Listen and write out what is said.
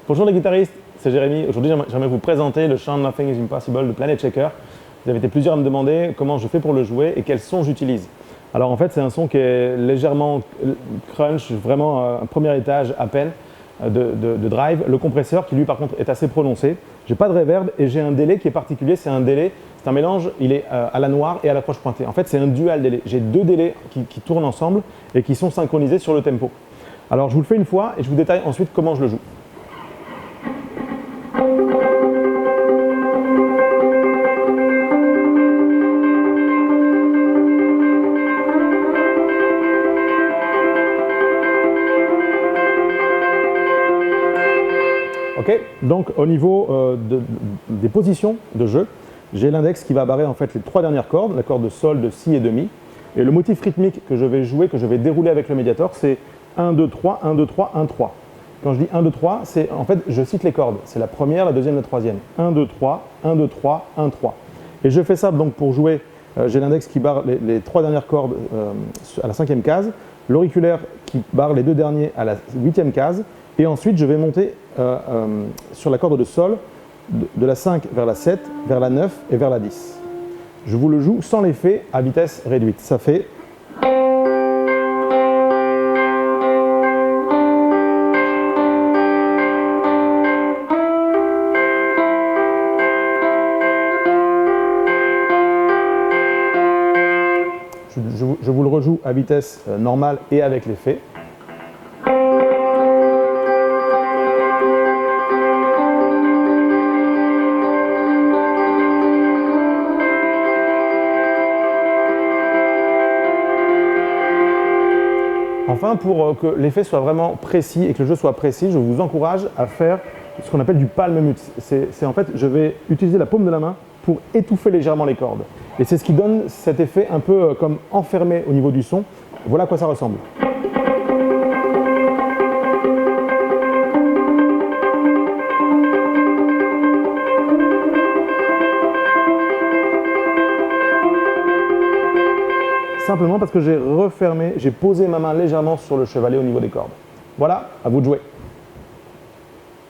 Bonjour les guitaristes, c'est Jérémy. Aujourd'hui, j'aimerais vous présenter le chant Nothing is Impossible de Planet Shaker. Vous avez été plusieurs à me demander comment je fais pour le jouer et quels sons j'utilise. Alors en fait, c'est un son qui est légèrement crunch, vraiment un premier étage à peine de drive. Le compresseur qui lui par contre est assez prononcé. J'ai pas de reverb et j'ai un délai qui est particulier. C'est un mélange, il est à la noire et à l'approche pointée. En fait, c'est un dual délai. J'ai deux délais qui tournent ensemble et qui sont synchronisés sur le tempo. Alors je vous le fais une fois et je vous détaille ensuite comment je le joue. Ok, donc au niveau des positions de jeu, j'ai l'index qui va barrer en fait les trois dernières cordes, la corde de sol, de si et de mi. Et le motif rythmique que je vais jouer, que je vais dérouler avec le médiator, c'est 1, 2, 3, 1, 2, 3, 1, 3. Quand je dis 1, 2, 3, c'est en fait, je cite les cordes. C'est la première, la deuxième, la troisième. 1, 2, 3, 1, 2, 3, 1, 3. Et je fais ça donc pour jouer, j'ai l'index qui barre les trois dernières cordes à la cinquième case, l'auriculaire qui barre les deux derniers à la huitième case, et ensuite je vais monter sur la corde de sol de la 5 vers la 7, vers la 9 et vers la 10. Je vous le joue sans l'effet à vitesse réduite. Ça fait... Je vous le rejoue à vitesse normale et avec l'effet. Enfin, pour que l'effet soit vraiment précis et que le jeu soit précis, je vous encourage à faire ce qu'on appelle du palm mute. C'est en fait, je vais utiliser la paume de la main pour étouffer légèrement les cordes. Et c'est ce qui donne cet effet un peu comme enfermé au niveau du son. Voilà à quoi ça ressemble. Simplement parce que j'ai refermé, j'ai posé ma main légèrement sur le chevalet au niveau des cordes. Voilà, à vous de jouer.